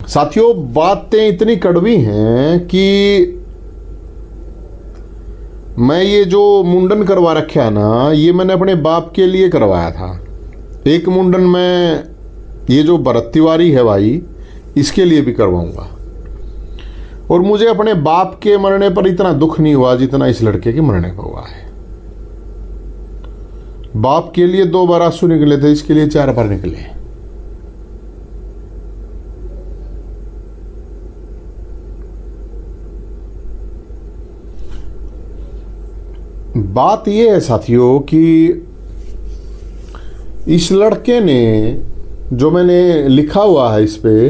साथियों, बातें इतनी कड़वी हैं कि मैं ये जो मुंडन करवा रखा है ना, ये मैंने अपने बाप के लिए करवाया था। एक मुंडन मैं ये जो भरत तिवारी है भाई, इसके लिए भी करवाऊंगा। और मुझे अपने बाप के मरने पर इतना दुख नहीं हुआ जितना इस लड़के के मरने पर हुआ है। बाप के लिए 2 बार आंसू निकले थे, इसके लिए 4 बार निकले। बात यह है साथियों कि इस लड़के ने, जो मैंने लिखा हुआ है इस पे,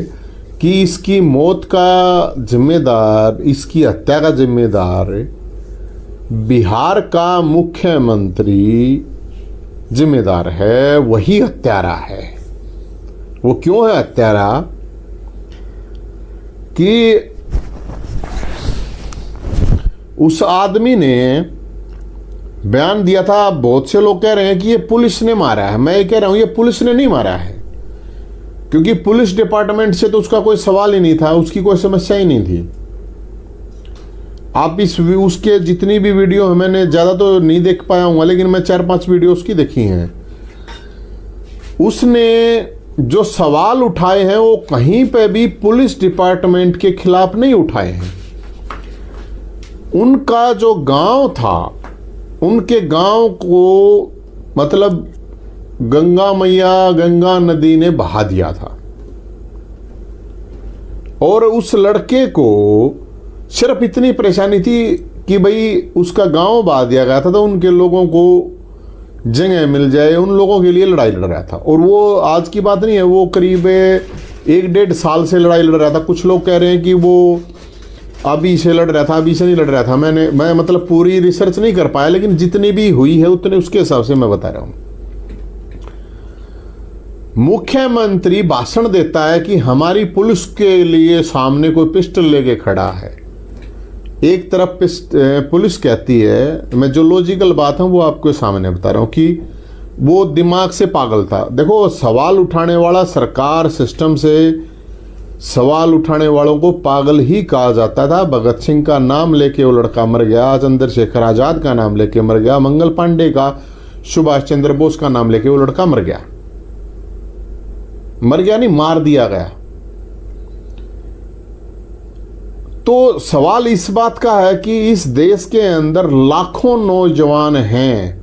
कि इसकी मौत का जिम्मेदार, इसकी हत्या का जिम्मेदार बिहार का मुख्यमंत्री जिम्मेदार है, वही हत्यारा है। वो क्यों है हत्यारा? कि उस आदमी ने बयान दिया था। बहुत से लोग कह रहे हैं कि ये पुलिस ने मारा है। मैं ये कह रहा हूं ये पुलिस ने नहीं मारा है, क्योंकि पुलिस डिपार्टमेंट से तो उसका कोई सवाल ही नहीं था, उसकी कोई समस्या ही नहीं थी। आप उसके जितनी भी वीडियो है, मैंने ज़्यादा तो नहीं देख पाया हूँ, लेकिन मैं 4-5 वीडियो उसकी देखी हैं। उसने जो सवाल उठाए हैं वो कहीं पे भी पुलिस डिपार्टमेंट के खिलाफ नहीं उठाए हैं। उनका जो गांव था, उनके गांव को मतलब गंगा मैया, गंगा नदी ने बहा दिया था। और उस लड़के को सिर्फ इतनी परेशानी थी कि भाई उसका गांव बहा दिया गया था, तो उनके लोगों को जगह मिल जाए, उन लोगों के लिए लड़ाई लड़ रहा था। और वो आज की बात नहीं है, वो करीब 1-1.5 साल से लड़ाई लड़ रहा था। कुछ लोग कह रहे हैं कि वो अभी से लड़ रहा था, अभी से नहीं लड़ रहा था। मैं मतलब पूरी रिसर्च नहीं कर पाया, लेकिन जितनी भी हुई है उतने उसके हिसाब से मैं बता रहा हूं। मुख्यमंत्री भाषण देता है कि हमारी पुलिस के लिए सामने कोई पिस्टल लेके खड़ा है। एक तरफ पुलिस कहती है, मैं जो लॉजिकल बात है वो आपको सामने बता रहा हूं, कि वो दिमाग से पागल था। देखो, सवाल उठाने वाला, सरकार सिस्टम से सवाल उठाने वालों को पागल ही कहा जाता था। भगत सिंह का नाम लेके वो लड़का मर गया, चंद्रशेखर आजाद का नाम लेके मर गया, मंगल पांडे का, सुभाष चंद्र बोस का नाम लेके वो लड़का मर गया। नहीं, मार दिया गया। तो सवाल इस बात का है कि इस देश के अंदर लाखों नौजवान हैं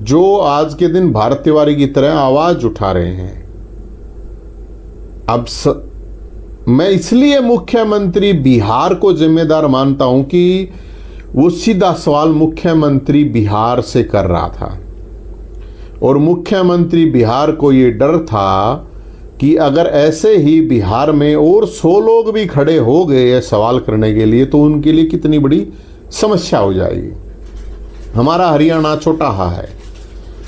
जो आज के दिन भारत तिवारी की तरह आवाज उठा रहे हैं। अब मैं इसलिए मुख्यमंत्री बिहार को जिम्मेदार मानता हूं कि वो सीधा सवाल मुख्यमंत्री बिहार से कर रहा था। और मुख्यमंत्री बिहार को ये डर था कि अगर ऐसे ही बिहार में और 100 लोग भी खड़े हो गए सवाल करने के लिए, तो उनके लिए कितनी बड़ी समस्या हो जाएगी। हमारा हरियाणा छोटा है,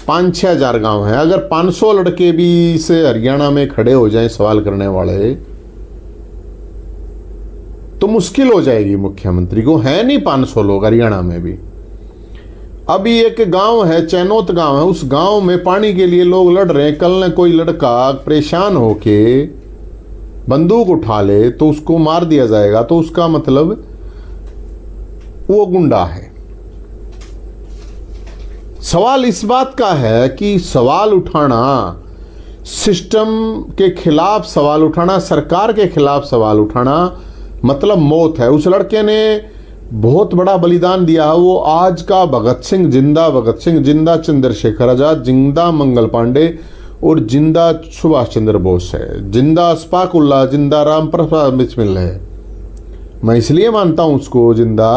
5-6 हज़ार गांव है। अगर 500 लड़के भी से हरियाणा में खड़े हो जाएं सवाल करने वाले, तो मुश्किल हो जाएगी मुख्यमंत्री को। है नहीं 500 लोग हरियाणा में भी। अभी एक गांव है, चैनोत गांव है, उस गांव में पानी के लिए लोग लड़ रहे हैं। कल ने कोई लड़का परेशान होके बंदूक उठा ले तो उसको मार दिया जाएगा, तो उसका मतलब वो गुंडा है। सवाल इस बात का है कि सवाल उठाना, सिस्टम के खिलाफ सवाल उठाना, सरकार के खिलाफ सवाल उठाना मतलब मौत है। उस लड़के ने बहुत बड़ा बलिदान दिया है। वो आज का भगत सिंह, जिंदा भगत सिंह, जिंदा चंद्रशेखर आजाद, जिंदा मंगल पांडे और जिंदा सुभाष चंद्र बोस है, जिंदा अशफाक उल्लाह, जिंदा राम प्रसाद बिस्मिल है। मैं इसलिए मानता हूं उसको जिंदा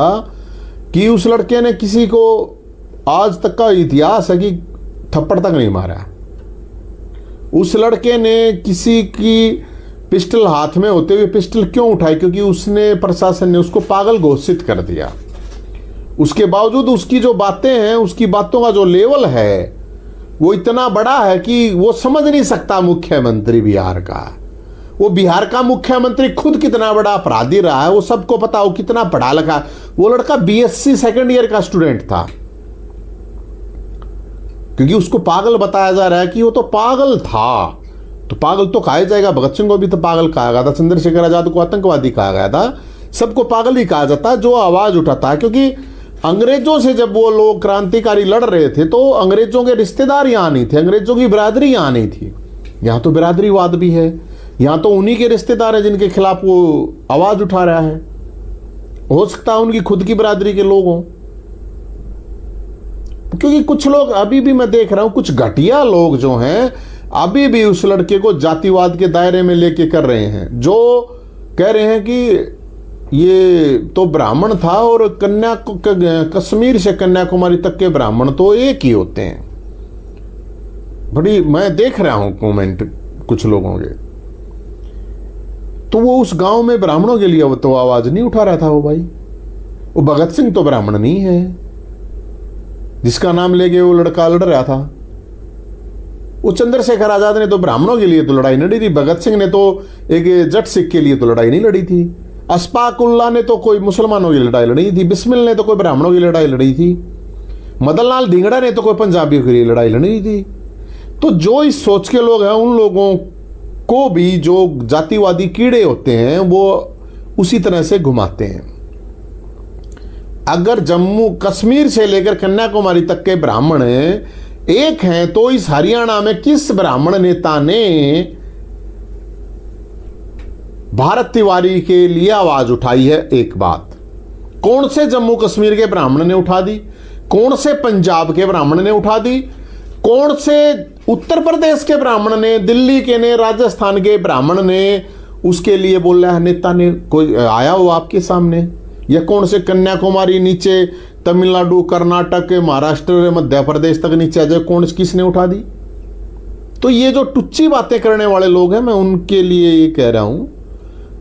कि उस लड़के ने किसी को, आज तक का इतिहास है कि थप्पड़ तक नहीं मारा। उस लड़के ने किसी की पिस्टल हाथ में होते हुए पिस्टल क्यों उठाई? क्योंकि उसने, प्रशासन ने उसको पागल घोषित कर दिया। उसके बावजूद उसकी जो बातें हैं, उसकी बातों का जो लेवल है वो इतना बड़ा है कि वो समझ नहीं सकता मुख्यमंत्री बिहार का। वो बिहार का मुख्यमंत्री खुद कितना बड़ा अपराधी रहा है वो सबको पता हो, कितना पढ़ा लिखा। वो लड़का BSc सेकेंड ईयर का स्टूडेंट था, क्योंकि उसको पागल बताया जा रहा है कि वो तो पागल था। तो पागल तो कहा जाएगा। भगत सिंह को भी तो पागल कहा गया था, चंद्रशेखर आजाद को आतंकवादी कहा गया था, सबको पागल ही कहा जाता है जो आवाज उठाता है। क्योंकि अंग्रेजों से जब वो लोग क्रांतिकारी लड़ रहे थे तो अंग्रेजों के रिश्तेदार यहां नहीं थे, अंग्रेजों की बिरादरी यहां नहीं थी। यहां तो बिरादरीवाद भी है, यहां तो उन्हीं के रिश्तेदार हैं जिनके खिलाफ वो आवाज उठा रहा है। हो सकता है उनकी खुद की बिरादरी के लोग हों, क्योंकि कुछ लोग अभी भी मैं देख रहा हूं, कुछ घटिया लोग जो हैं अभी भी उस लड़के को जातिवाद के दायरे में लेके कर रहे हैं, जो कह रहे हैं कि ये तो ब्राह्मण था और कश्मीर से कन्याकुमारी तक के ब्राह्मण तो एक ही होते हैं। बड़ी मैं देख रहा हूं कमेंट कुछ लोगों के। तो वो उस गांव में ब्राह्मणों के लिए तो आवाज नहीं उठा रहा था वो भाई। वो भगत सिंह तो ब्राह्मण नहीं है जिसका नाम लेके वो लड़का लड़ रहा था। वो चंद्रशेखर आजाद ने तो ब्राह्मणों के लिए तो लड़ाई नहीं लड़ी थी, भगत सिंह ने तो एक जट सिख के लिए तो लड़ाई नहीं लड़ी थी, अशफाक उल्लाह ने तो कोई मुसलमानों की लड़ाई लड़ी थी, बिस्मिल ने तो कोई ब्राह्मणों की लड़ाई लड़ी थी, मदन लाल धिंगड़ा ने तो कोई पंजाबियों के लिए लड़ाई लड़ी थी। तो जो इस सोच के लोग हैं उन लोगों को भी जो जातिवादी कीड़े होते हैं वो उसी तरह से घुमाते हैं। अगर जम्मू कश्मीर से लेकर कन्याकुमारी तक के ब्राह्मण एक हैं तो इस हरियाणा में किस ब्राह्मण नेता ने भारत तिवारी के लिए आवाज उठाई है? एक बात, कौन से जम्मू कश्मीर के ब्राह्मण ने उठा दी? कौन से पंजाब के ब्राह्मण ने उठा दी? कौन से उत्तर प्रदेश के ब्राह्मण ने, दिल्ली के ने, राजस्थान के ब्राह्मण ने उसके लिए बोला है? नेता ने कोई आया हो आपके सामने? या कौन से कन्याकुमारी नीचे तमिलनाडु, कर्नाटक, महाराष्ट्र, मध्य प्रदेश तक नीचे आ जाए, कौन किसने उठा दी? तो ये जो टुच्ची बातें करने वाले लोग हैं, मैं उनके लिए ये कह रहा हूं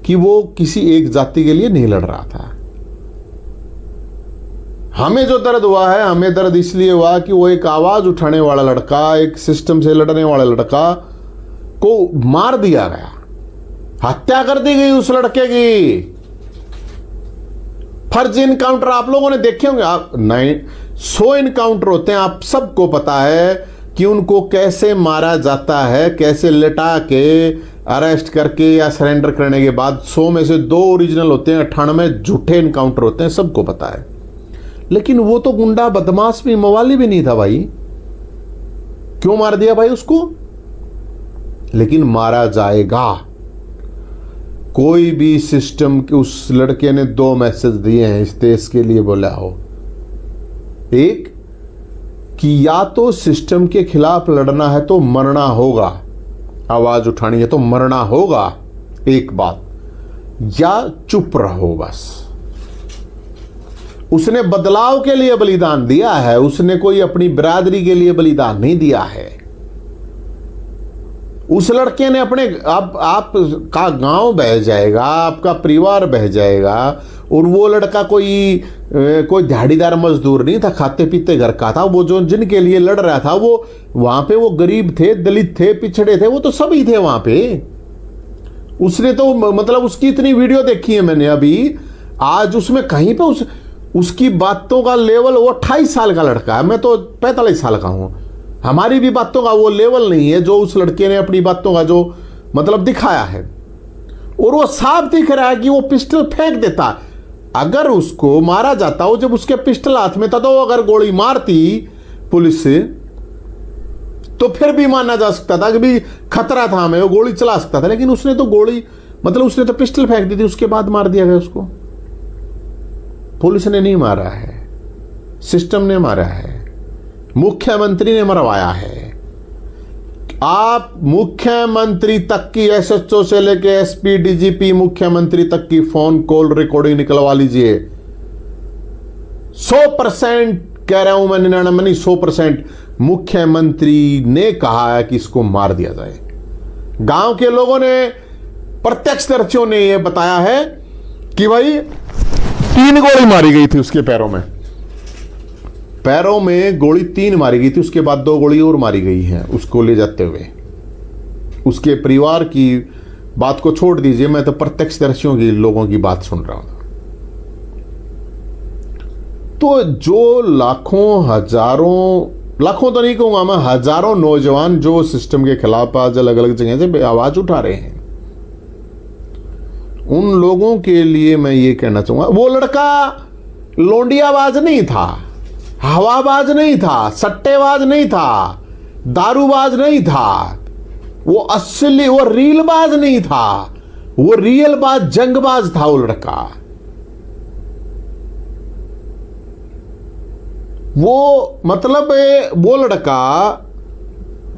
कि वो किसी एक जाति के लिए नहीं लड़ रहा था। हमें जो दर्द हुआ है, हमें दर्द इसलिए हुआ कि वो एक आवाज उठाने वाला लड़का, एक सिस्टम से लड़ने वाला लड़का को मार दिया गया, हत्या कर दी गई उस लड़के की। फर्जी इनकाउंटर आप लोगों ने देखे होंगे, आप 100 इनकाउंटर होते हैं, आप सबको पता है कि उनको कैसे मारा जाता है, कैसे लिटा के अरेस्ट करके या सरेंडर करने के बाद 100 में से 2 ओरिजिनल होते हैं, 98 झूठे इनकाउंटर होते हैं, सबको पता है। लेकिन वो तो गुंडा, बदमाश भी, मवाली भी नहीं था भाई, क्यों मार दिया भाई उसको? लेकिन मारा जाएगा। कोई भी सिस्टम के उस लड़के ने 2 मैसेज दिए हैं इस देश के लिए बोला हो। एक कि या तो सिस्टम के खिलाफ लड़ना है तो मरना होगा, आवाज उठानी है तो मरना होगा, एक बात, या चुप रहो बस। उसने बदलाव के लिए बलिदान दिया है, उसने कोई अपनी बिरादरी के लिए बलिदान नहीं दिया है। उस लड़के ने अपने आपका गांव बह जाएगा, आपका परिवार बह जाएगा। और वो लड़का कोई दिहाड़ीदार मजदूर नहीं था, खाते पीते घर का था। वो जो जिनके लिए लड़ रहा था वो वहां पे वो गरीब थे, दलित थे, पिछड़े थे, वो तो सभी थे वहां पे। उसने तो मतलब उसकी इतनी वीडियो देखी है मैंने अभी, आज उसमें कहीं पे उसकी बातों का लेवल, वो 28 साल का लड़का है, मैं तो 45 साल का हूं। हमारी भी बातों का वो लेवल नहीं है जो उस लड़के ने अपनी बातों का जो मतलब दिखाया है। और वो साफ दिख रहा है कि वो पिस्टल फेंक देता। अगर उसको मारा जाता, वो जब उसके पिस्टल हाथ में था तो अगर गोली मारती पुलिस से तो फिर भी माना जा सकता था कि भी खतरा था हमें, वो गोली चला सकता था। लेकिन उसने तो गोली मतलब उसने तो पिस्टल फेंक दी थी, उसके बाद मार दिया गया उसको। पुलिस ने नहीं मारा है, सिस्टम ने मारा है, मुख्यमंत्री ने मरवाया है। आप मुख्यमंत्री तक की, एसएचओ से लेके एसपी, डीजीपी, मुख्यमंत्री तक की फोन कॉल रिकॉर्डिंग निकलवा लीजिए। 100% कह रहा हूं मैं, 99 नहीं, 100% मुख्यमंत्री ने कहा है कि इसको मार दिया जाए। गांव के लोगों ने, प्रत्यक्षदर्शियों ने यह बताया है कि भाई 3 गोली मारी गई थी उसके पैरों में गोली 3 मारी गई थी। उसके बाद 2 गोली और मारी गई हैं उसको ले जाते हुए। उसके परिवार की बात को छोड़ दीजिए, मैं तो प्रत्यक्षदर्शियों की लोगों की बात सुन रहा हूं। तो जो लाखों हजारों लाखों तो नहीं कहूंगा मैं, हजारों नौजवान जो सिस्टम के खिलाफ आज अलग अलग जगह से आवाज उठा रहे हैं, उन लोगों के लिए मैं ये कहना चाहूंगा, वो लड़का लोंडियाबाज नहीं था, हवाबाज नहीं था, सट्टेबाज नहीं था, दारूबाज नहीं था, वो असली वो रीलबाज नहीं था, वो रियलबाज जंगबाज था वो लड़का। वो मतलब वो लड़का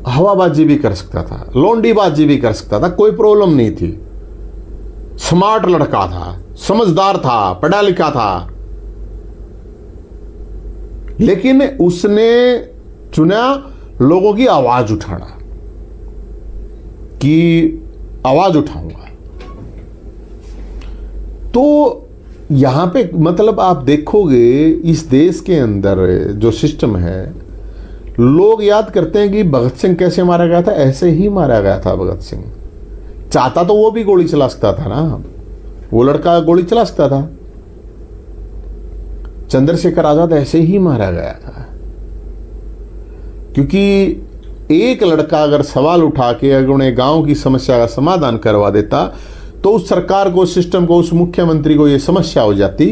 हवाबाजी भी कर सकता था, लोंडीबाजी भी कर सकता था, कोई प्रॉब्लम नहीं थी। स्मार्ट लड़का था, समझदार था, पढ़ा लिखा था, लेकिन उसने चुना लोगों की आवाज उठाना कि आवाज उठाऊंगा। तो यहां पे मतलब आप देखोगे इस देश के अंदर जो सिस्टम है, लोग याद करते हैं कि भगत सिंह कैसे मारा गया था, ऐसे ही मारा गया था भगत सिंह। चाहता तो वो भी गोली चला सकता था ना, वो लड़का गोली चला सकता था। चंद्रशेखर आजाद ऐसे ही मारा गया था, क्योंकि एक लड़का अगर सवाल उठा के अगर उन्हें गांव की समस्या का समाधान करवा देता तो उस सरकार को, सिस्टम को, उस मुख्यमंत्री को यह समस्या हो जाती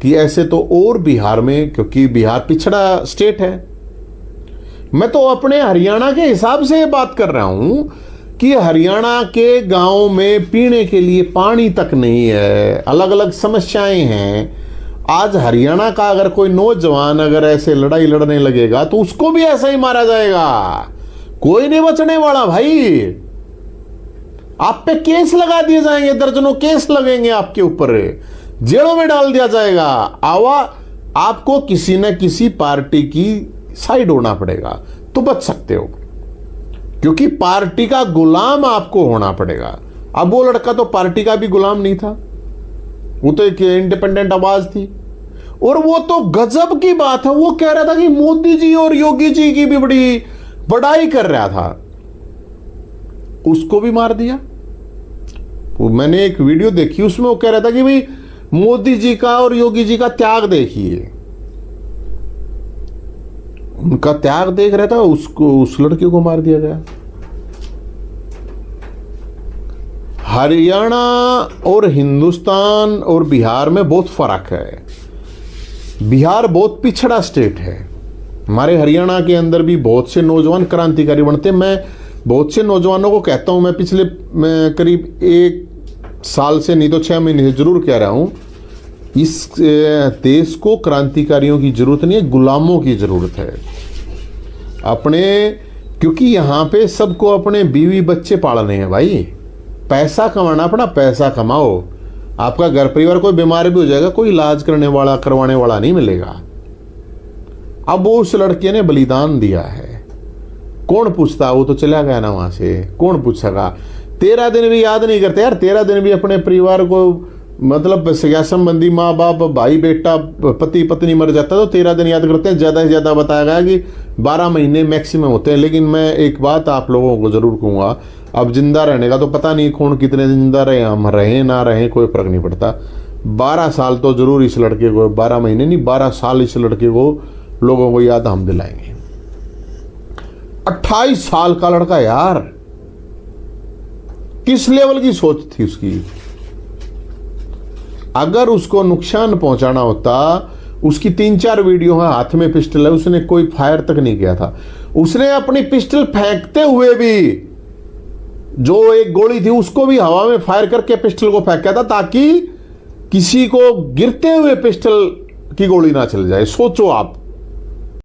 कि ऐसे तो और बिहार में, क्योंकि बिहार पिछड़ा स्टेट है। मैं तो अपने हरियाणा के हिसाब से ये बात कर रहा हूं कि हरियाणा के गांव में पीने के लिए पानी तक नहीं है, अलग अलग समस्याएं हैं। आज हरियाणा का अगर कोई नौजवान अगर ऐसे लड़ाई लड़ने लगेगा तो उसको भी ऐसा ही मारा जाएगा, कोई नहीं बचने वाला भाई। आप पे केस लगा दिए जाएंगे, दर्जनों केस लगेंगे आपके ऊपर, जेलों में डाल दिया जाएगा। आपको किसी न किसी पार्टी की साइड होना पड़ेगा तो बच सकते हो, क्योंकि पार्टी का गुलाम आपको होना पड़ेगा। अब वो लड़का तो पार्टी का भी गुलाम नहीं था, वो तो एक इंडिपेंडेंट आवाज थी। और वो तो गजब की बात है, वो कह रहा था कि मोदी जी और योगी जी की भी बड़ी बड़ाई कर रहा था, उसको भी मार दिया। वो मैंने एक वीडियो देखी, उसमें वो कह रहा था कि भाई मोदी जी का और योगी जी का त्याग देखिए, उनका त्याग देख रहा था, उसको, उस लड़के को मार दिया गया। हरियाणा और हिंदुस्तान और बिहार में बहुत फर्क है। बिहार बहुत पिछड़ा स्टेट है, हमारे हरियाणा के अंदर भी बहुत से नौजवान क्रांतिकारी बनते। मैं बहुत से नौजवानों को कहता हूं, मैं पिछले करीब 1 साल से, नहीं तो 6 महीने से जरूर कह रहा हूं, इस देश को क्रांतिकारियों की जरूरत नहीं है, गुलामों की जरूरत है अपने। क्योंकि यहां पे सबको अपने बीवी बच्चे पालने हैं भाई, पैसा कमाना, अपना पैसा कमाओ। आपका घर परिवार कोई बीमार भी हो जाएगा, कोई इलाज करने वाला, करवाने वाला नहीं मिलेगा। अब वो उस लड़के ने बलिदान दिया है, कौन पूछता, वो तो चला गया ना वहां से, कौन पूछेगा। 13 दिन भी याद नहीं करते यार, 13 दिन भी अपने परिवार को, मतलब सगा संबंधी, माँ बाप, भाई बेटा, पति पत्नी मर जाता तो 13 दिन याद करते हैं। ज्यादा से ज्यादा बताया गया कि 12 महीने मैक्सिमम होते हैं। लेकिन मैं एक बात आप लोगों को जरूर कहूंगा, अब जिंदा रहने का तो पता नहीं कौन कितने दिन जिंदा रहे, हम रहे ना रहे कोई फर्क नहीं पड़ता। 12 साल तो जरूर इस लड़के को, 12 महीने नहीं, 12 साल इस लड़के को लोगों को याद हम दिलाएंगे। 28 साल का लड़का यार, किस लेवल की सोच थी उसकी। अगर उसको नुकसान पहुंचाना होता, उसकी 3-4 वीडियो है, हाथ में पिस्टल है, उसने कोई फायर तक नहीं किया था। उसने अपनी पिस्टल फेंकते हुए भी, जो एक गोली थी उसको भी हवा में फायर करके पिस्टल को फेंका था, ताकि किसी को गिरते हुए पिस्टल की गोली ना चल जाए। सोचो आप,